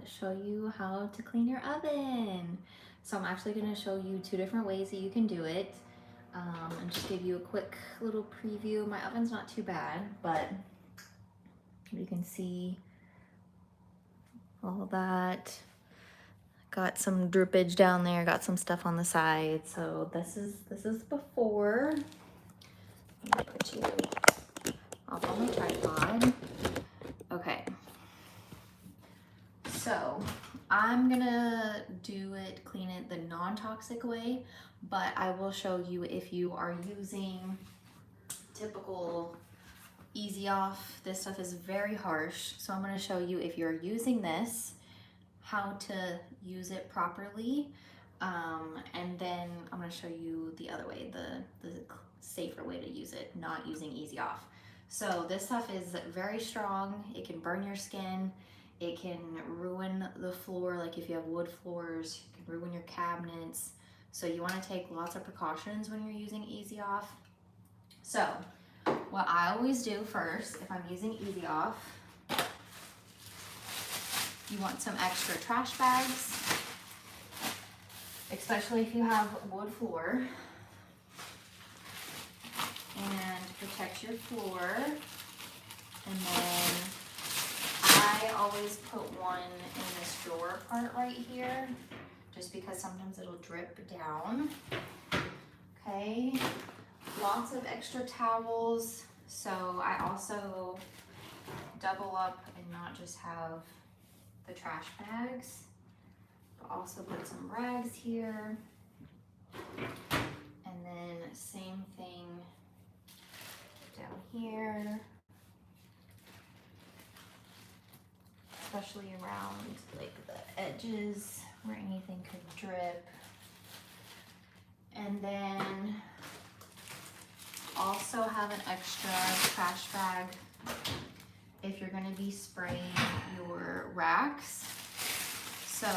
show you how to clean your oven. So I'm actually gonna show you two different ways that you can do it, and just give you a quick little preview. My oven's not too bad, but you can see all that. Got some drippage down there, got some stuff on the side. So this is before. Let me put you off on my tripod. Okay. So I'm gonna clean it the non-toxic way, but I will show you if you are using typical Easy Off. This stuff is very harsh. So I'm gonna show you if you're using this, how to use it properly. And then I'm gonna show you the other way, the safer way to use it, not using Easy Off. So this stuff is very strong. It can burn your skin. It can ruin the floor, like if you have wood floors, it can ruin your cabinets. So you wanna take lots of precautions when you're using Easy Off. So what I always do first, if I'm using Easy Off, you want some extra trash bags, especially if you have wood floor, and protect your floor. And then I always put one in this drawer part right here, just because sometimes it'll drip down. Okay, lots of extra towels. So I also double up and not just have the trash bags, but also put some rags here. And then same thing down here, especially around like the edges where anything could drip. And then also have an extra trash bag if you're gonna be spraying your racks. So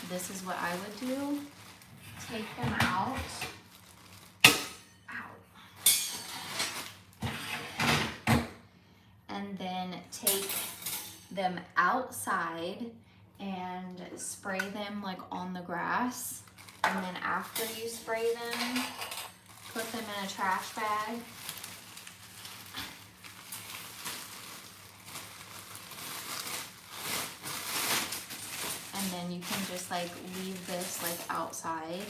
this is what I would do. Take them out. Ow. And then take them outside and spray them like on the grass. And then after you spray them, put them in a trash bag. And then you can just like leave this like outside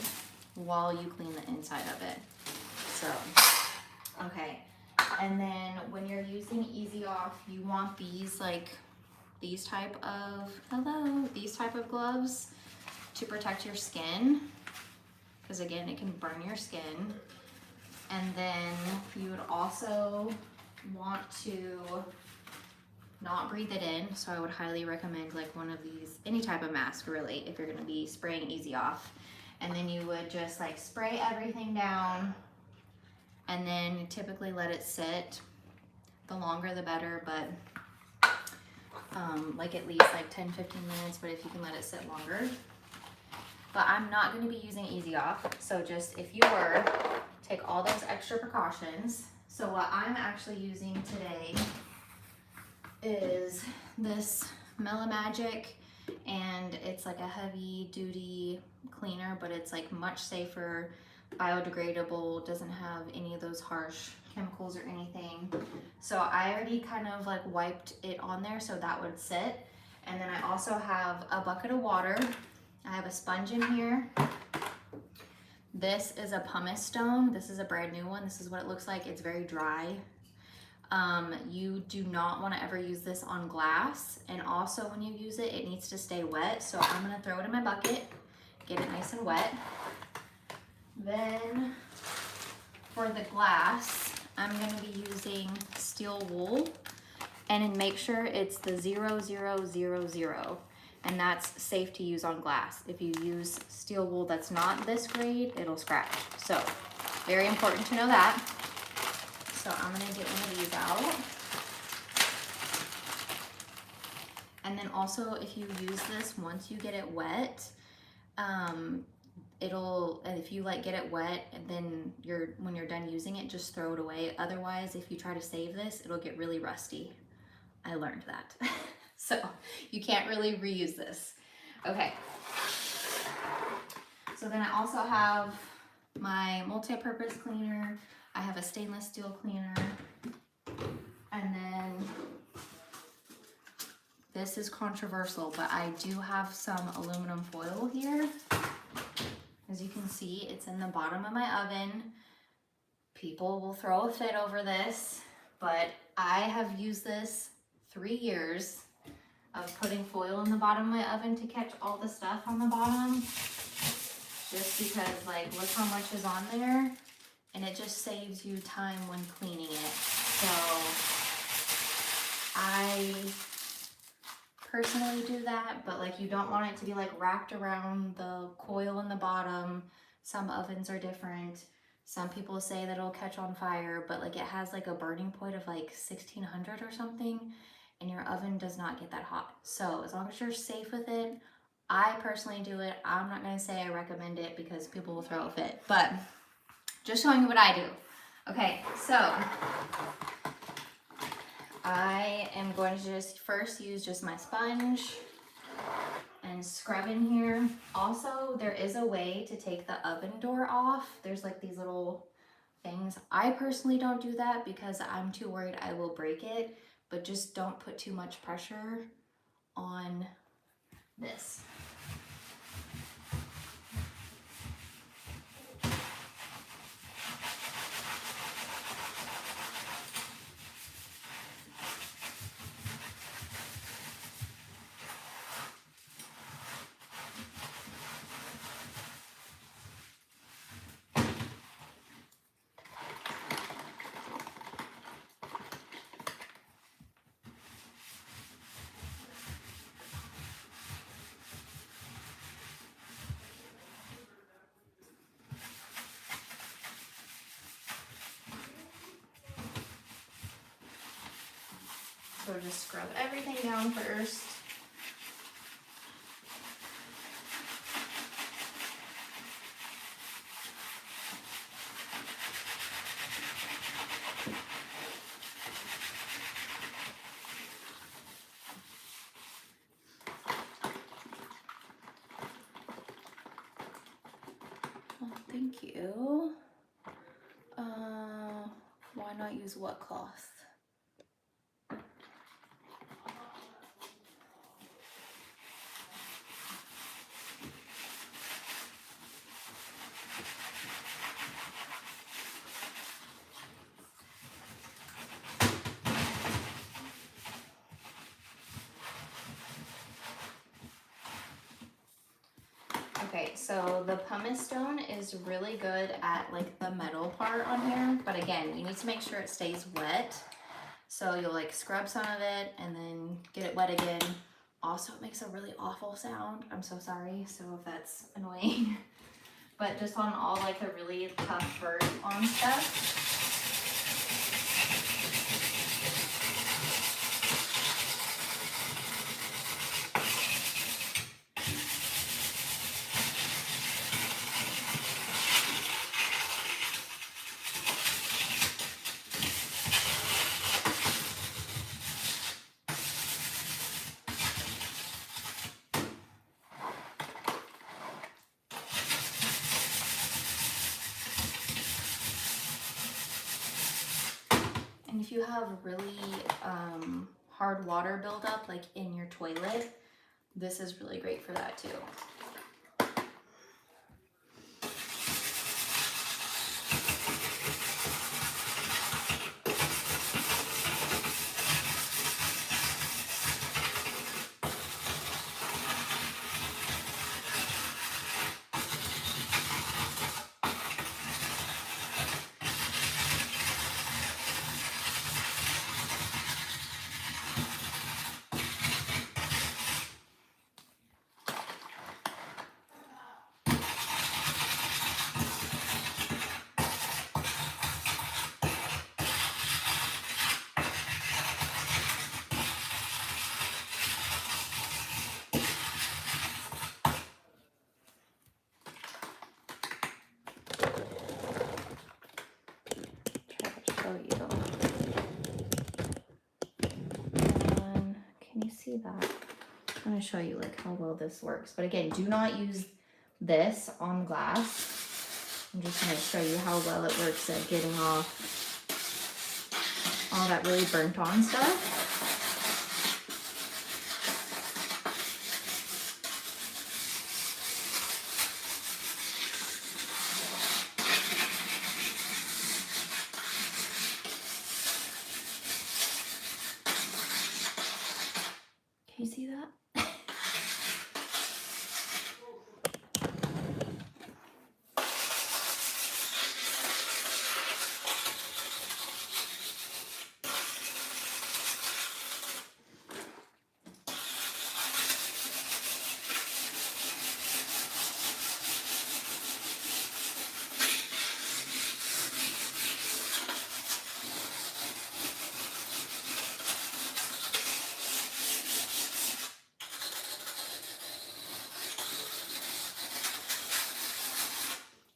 while you clean the inside of it. So, okay. And then when you're using Easy Off, you want these these type of gloves to protect your skin, because again, it can burn your skin. And then you would also want to not breathe it in. So I would highly recommend like one of these, any type of mask really, if you're gonna be spraying Easy Off. And then you would just like spray everything down and then typically let it sit. The longer the better, but like at least like 10-15 minutes, but if you can let it sit longer. But I'm not gonna be using Easy Off. So just if you were, take all those extra precautions. So what I'm actually using today is this Melomagic, and it's like a heavy duty cleaner, but it's like much safer, biodegradable, doesn't have any of those harsh chemicals or anything. So I already kind of like wiped it on there so that would sit. And then I also have a bucket of water. I have a sponge in here. This is a pumice stone. This is a brand new one. This is what it looks like. It's very dry. You do not want to ever use this on glass. And also when you use it, it needs to stay wet. So I'm going to throw it in my bucket, get it nice and wet. Then for the glass, I'm going to be using steel wool, and make sure it's the 0000. And that's safe to use on glass. If you use steel wool that's not this grade, it'll scratch. So very important to know that. So I'm gonna get one of these out. And then also if you use this, once you get it wet, if you like get it wet and then when you're done using it, just throw it away. Otherwise, if you try to save this, it'll get really rusty. I learned that. So you can't really reuse this. Okay. So then I also have my multi-purpose cleaner. I have a stainless steel cleaner. And then this is controversial, but I do have some aluminum foil here. As you can see, it's in the bottom of my oven. People will throw a fit over this, but I have used this 3 years of putting foil in the bottom of my oven to catch all the stuff on the bottom. Just because, like, look how much is on there, and it just saves you time when cleaning it. So I personally do that, but like you don't want it to be like wrapped around the coil in the bottom. Some ovens are different. Some people say that it'll catch on fire, but like it has like a burning point of like 1600 or something, and your oven does not get that hot. So as long as you're safe with it, I personally do it. I'm not gonna say I recommend it because people will throw a fit, but just showing you what I do. Okay, so I am going to just first use just my sponge and scrub in here. Also, there is a way to take the oven door off. There's like these little things. I personally don't do that because I'm too worried I will break it, but just don't put too much pressure on this. So just scrub everything down first. Oh, thank you. Why not use wet cloth? Okay, so the pumice stone is really good at like the metal part on here, but again, you need to make sure it stays wet. So you'll like scrub some of it and then get it wet again. Also, it makes a really awful sound. I'm so sorry, so if that's annoying. But just on all like the really tough burrs on stuff. And if you have really hard water buildup, like in your toilet, this is really great for that too. Try to show you. And can you see that? I'm gonna show you like how well this works. But again, do not use this on glass. I'm just gonna show you how well it works at getting off all that really burnt on stuff. Can you see that?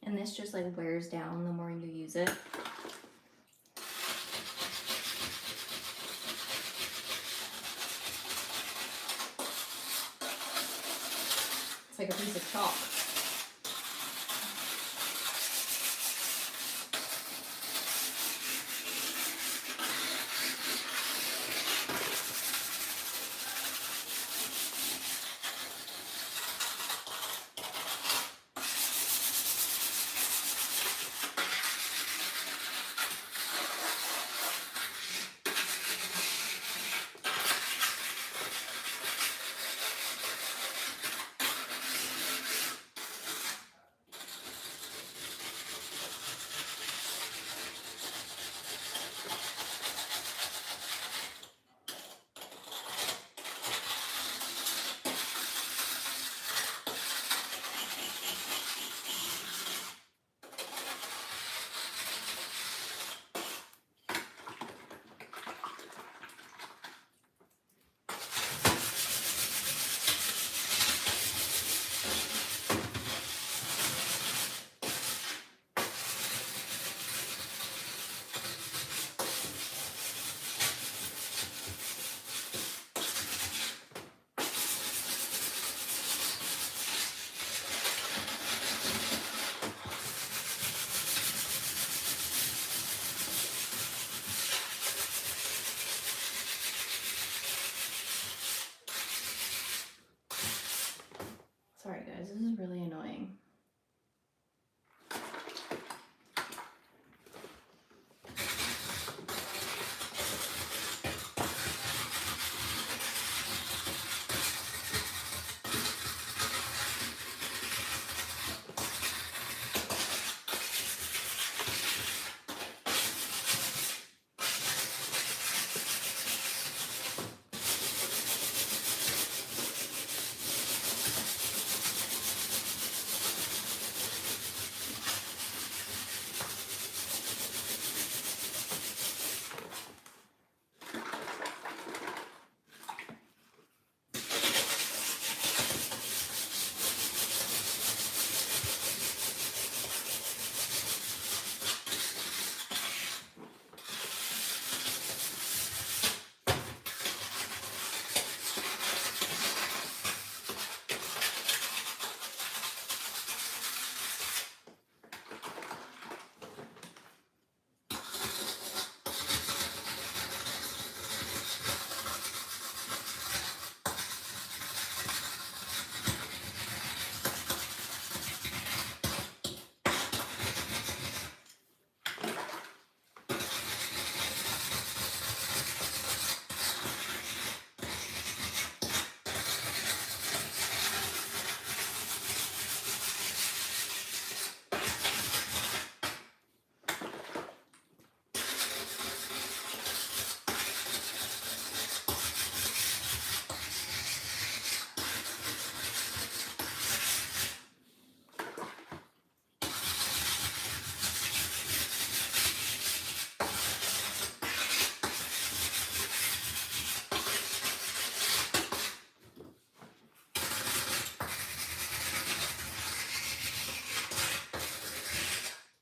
And this just like wears down the more you use it. It's like a piece of chalk. Sorry guys, this is really annoying.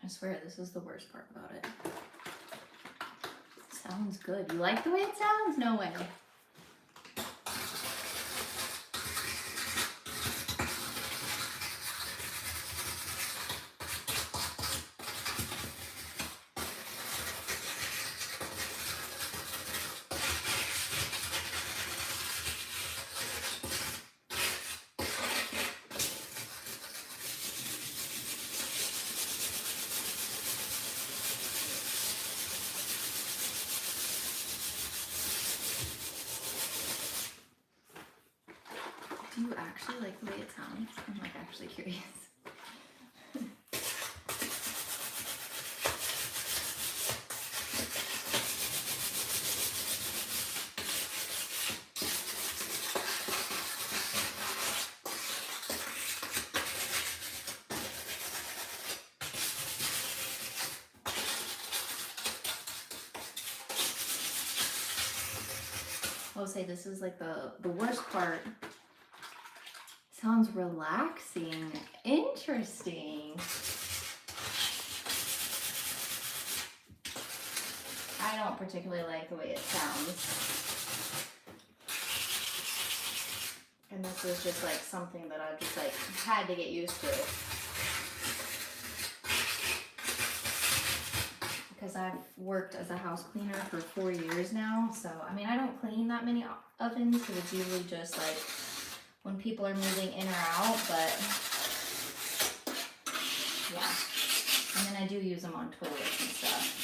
I swear this is the worst part about it. Sounds good. You like the way it sounds? No way. Do you actually like the way it sounds? I'm like actually curious. I'll say this is like the worst part. Sounds relaxing. Interesting. I don't particularly like the way it sounds. And this is just like something that I've just like had to get used to. Because I've worked as a house cleaner for 4 years now. So, I mean, I don't clean that many ovens because it's usually just like when people are moving in or out, but yeah. And then I do use them on toilets and stuff.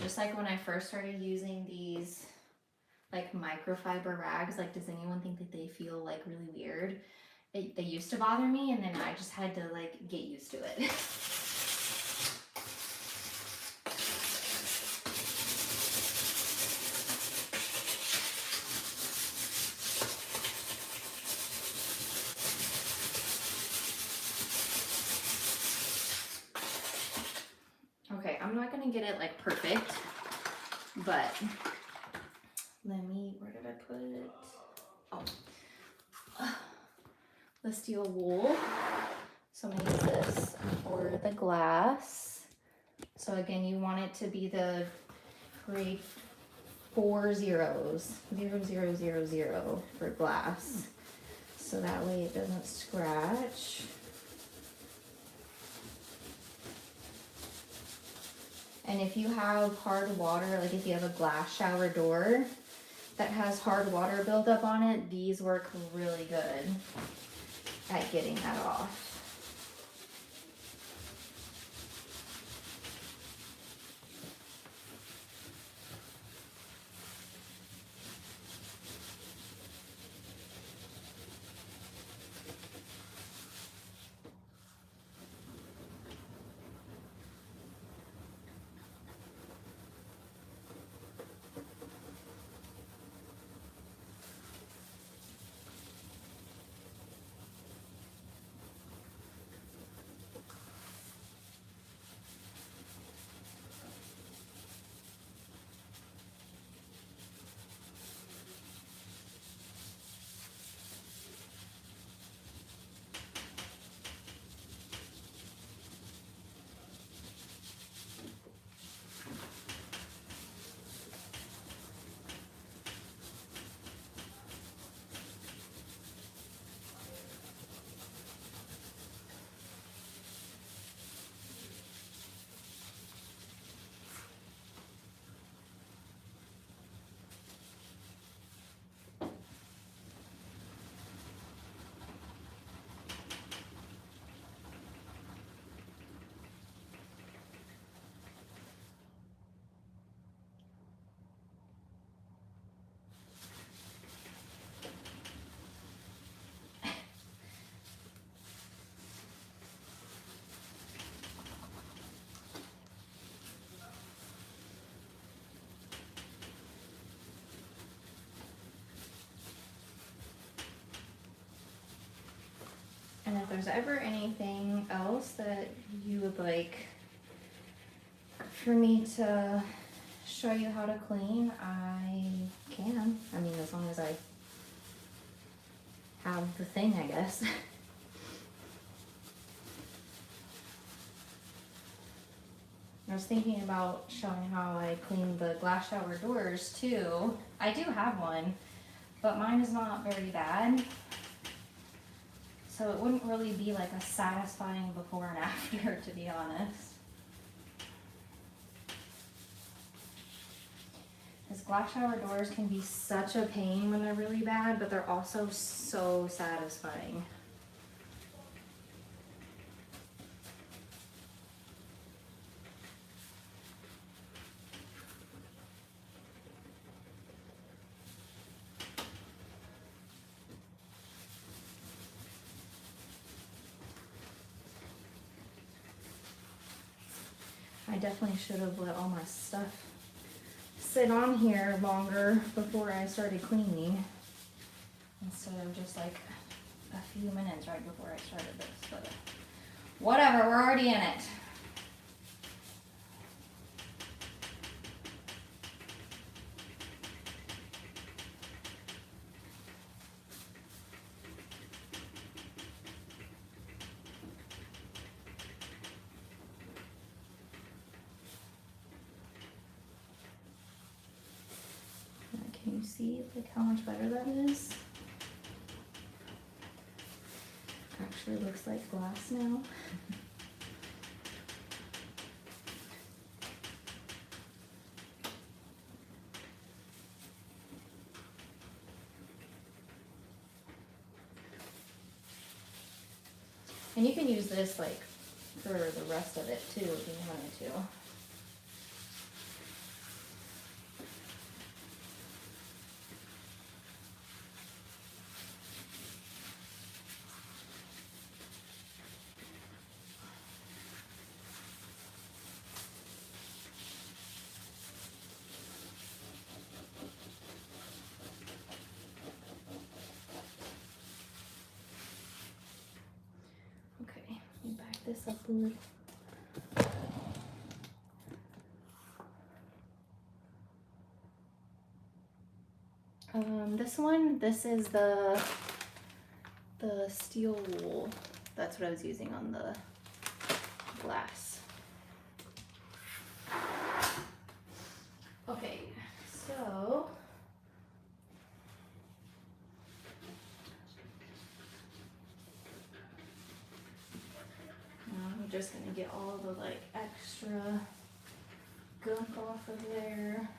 Just like when I first started using these like microfiber rags, like does anyone think that they feel like really weird? They used to bother me, and then I just had to like get used to it. Okay, I'm not gonna get it like perfect, but let me, where did I put it? Oh, the steel wool. So I'm gonna use this for the glass. So again, you want it to be the grade 4 zeros, 0, 0, 0, 0 for glass. So that way it doesn't scratch. And if you have hard water, like if you have a glass shower door that has hard water buildup on it, these work really good at getting that off. And if there's ever anything else that you would like for me to show you how to clean, I can. I mean, as long as I have the thing, I guess. I was thinking about showing how I clean the glass shower doors too. I do have one, but mine is not very bad. So it wouldn't really be like a satisfying before and after, to be honest. Because glass shower doors can be such a pain when they're really bad, but they're also so satisfying. I definitely should have let all my stuff sit on here longer before I started cleaning, instead of just like a few minutes right before I started this, but whatever, we're already in it. Can you see like how much better that is? Actually looks like glass now. And you can use this like for the rest of it too if you wanted to. Okay, let me back this up a little. This is the steel wool. That's what I was using on the glass. Okay, so now I'm just gonna get all the like extra gunk off of there.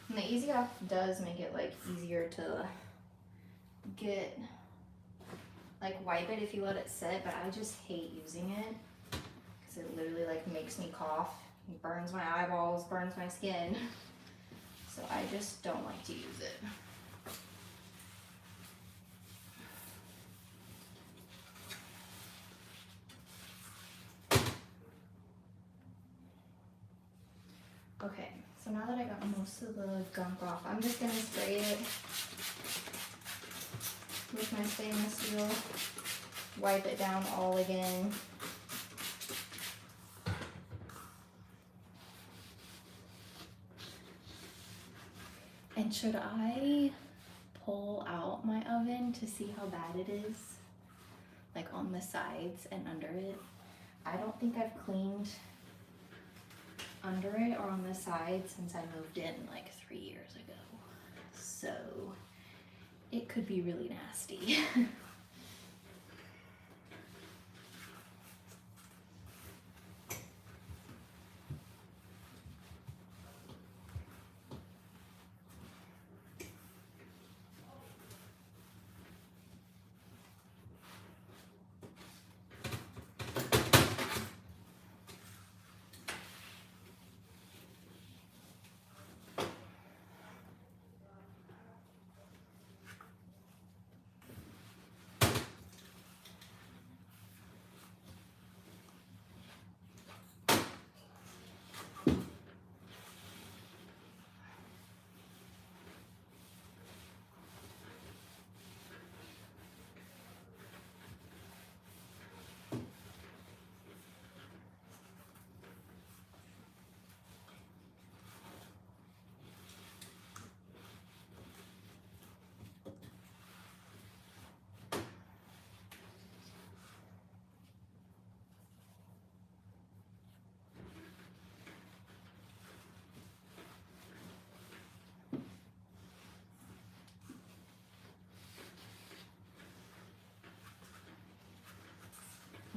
And the Easy Off does make it like easier to get, like wipe it if you let it sit, but I just hate using it because it literally like makes me cough. It burns my eyeballs, burns my skin. So I just don't like to use it. Okay, so now that I got most of the gunk off, I'm just gonna spray it with my stainless steel, wipe it down all again. And should I pull out my oven to see how bad it is? Like on the sides and under it? I don't think I've cleaned under it or on the sides since I moved in like 3 years ago. So it could be really nasty.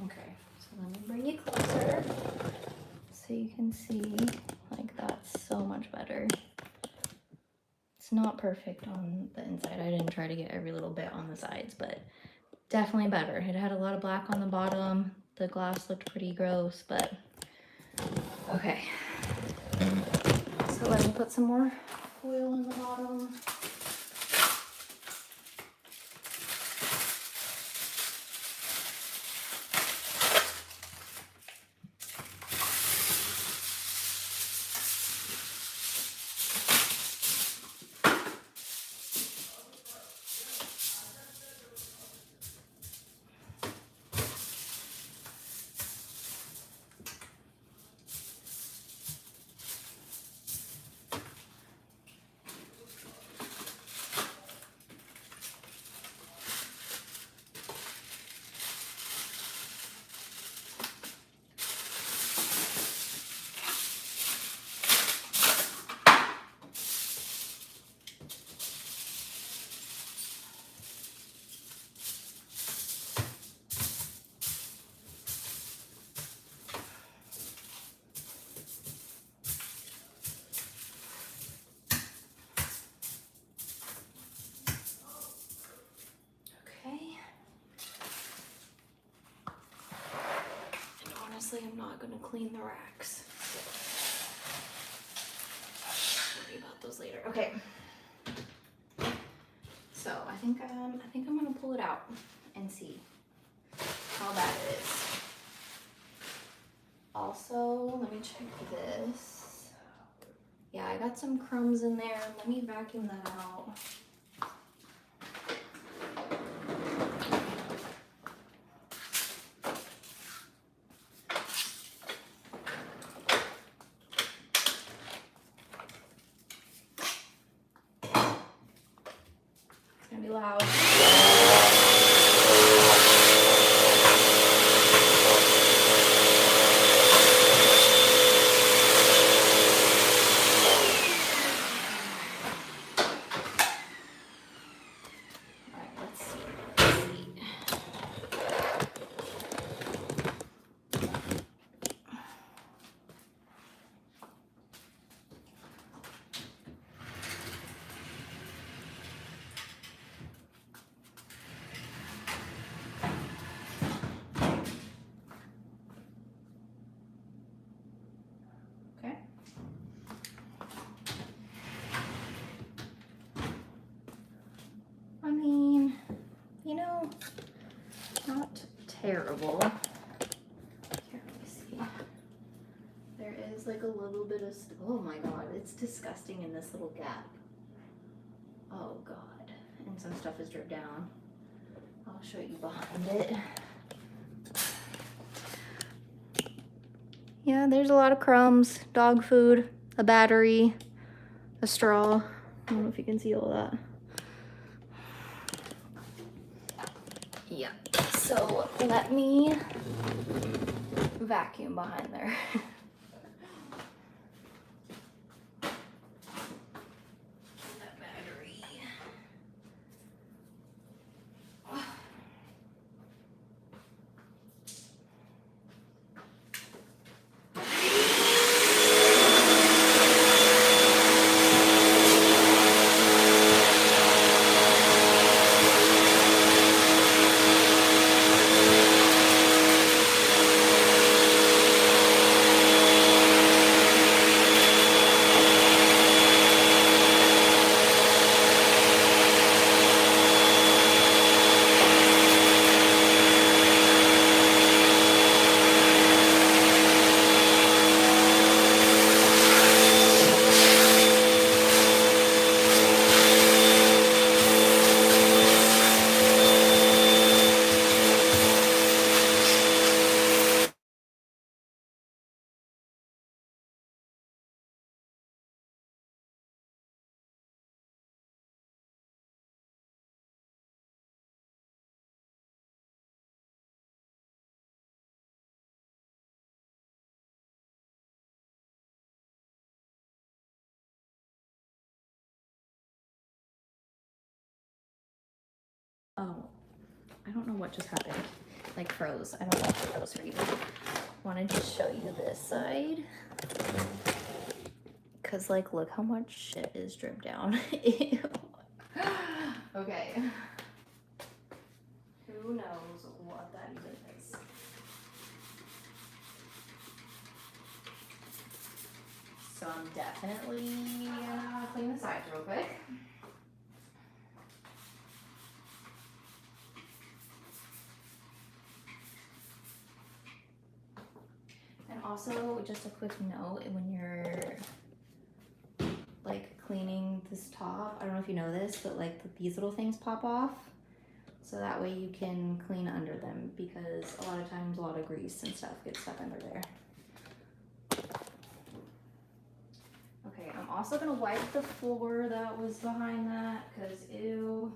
Okay, so let me bring you closer so you can see, like, that's so much better. It's not perfect on the inside. I didn't try to get every little bit on the sides, but definitely better. It had a lot of black on the bottom. The glass looked pretty gross, but okay. So let me put some more foil in the bottom. I'm not gonna clean the racks. So worry about those later. Okay. So I think I'm gonna pull it out and see how bad it is. Also, let me check this. Yeah, I got some crumbs in there. Let me vacuum that out. It's gonna be loud. Okay. I mean, you know, not terrible. Here, let me see. There is like a little bit of, oh my God, it's disgusting in this little gap. Oh God. And some stuff is dripped down. I'll show you behind it. Yeah, there's a lot of crumbs, dog food, a battery, a straw. I don't know if you can see all that. Yeah, so let me vacuum behind there. That battery. Oh, I don't know what just happened. Like froze. I don't know if it froze for you. Want to just show you this side. because like look how much shit is dripped down. Ew. Okay. Who knows what that even is? So I'm definitely gonna clean the sides real quick. And also, just a quick note, when you're like cleaning this top, I don't know if you know this, but like these little things pop off. So that way you can clean under them, because a lot of times a lot of grease and stuff gets stuck under there. Okay, I'm also gonna wipe the floor that was behind that, because ew.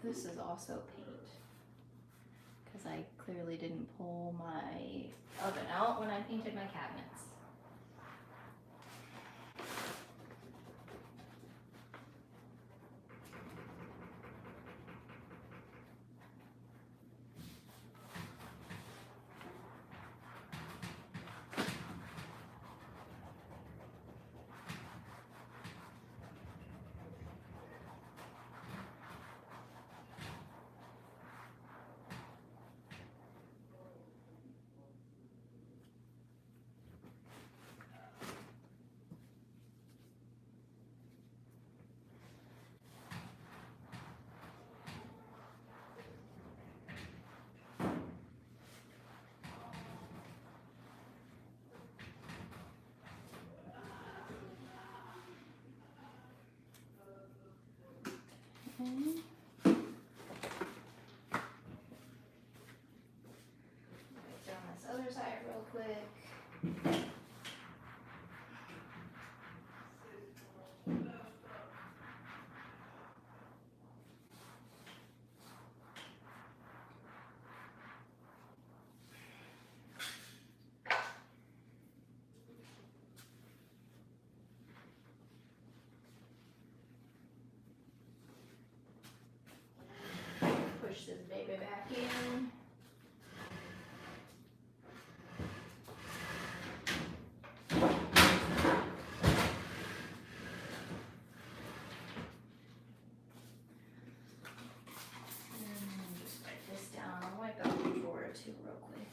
This is also paint, because I clearly didn't pull my oven out when I painted my cabinets. Okay. Down this other side real quick. Push this baby back in. And just wipe this down. I'll wipe out the drawer too real quick.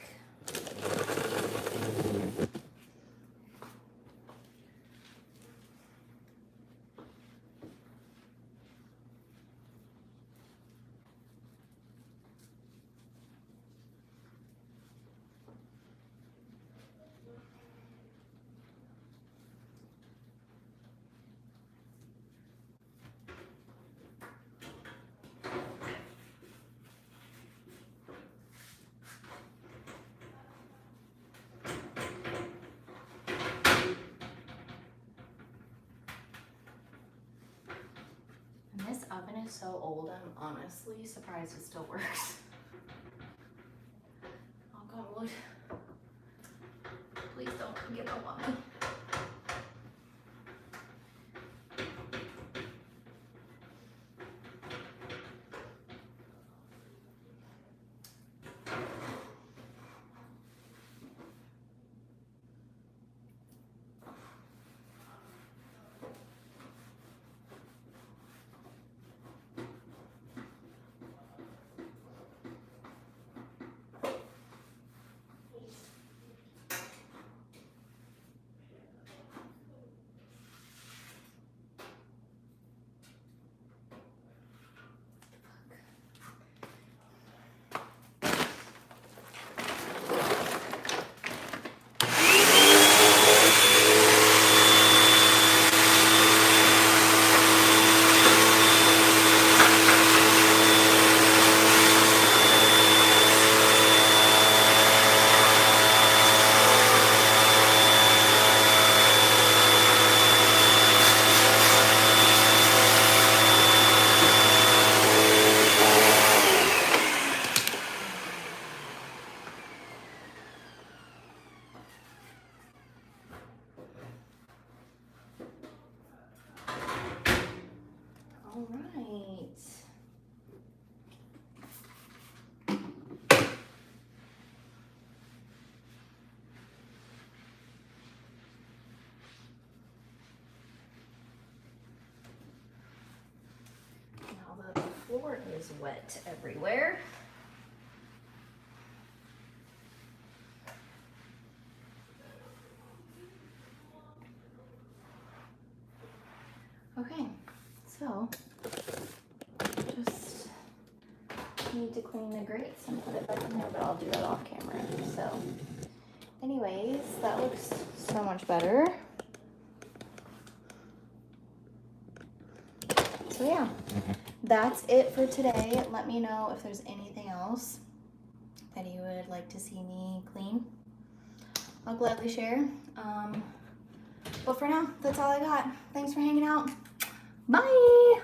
And this oven is so old, I'm honestly surprised it still works. Oh God, wood. Please don't give up on me. floor is wet everywhere. Okay, so just need to clean the grates and put it back in there, but I'll do that off camera. So anyways, that looks so much better. So yeah, that's it for today. Let me know if there's anything else that you would like to see me clean. I'll gladly share. But for now, that's all I got. Thanks for hanging out. Bye!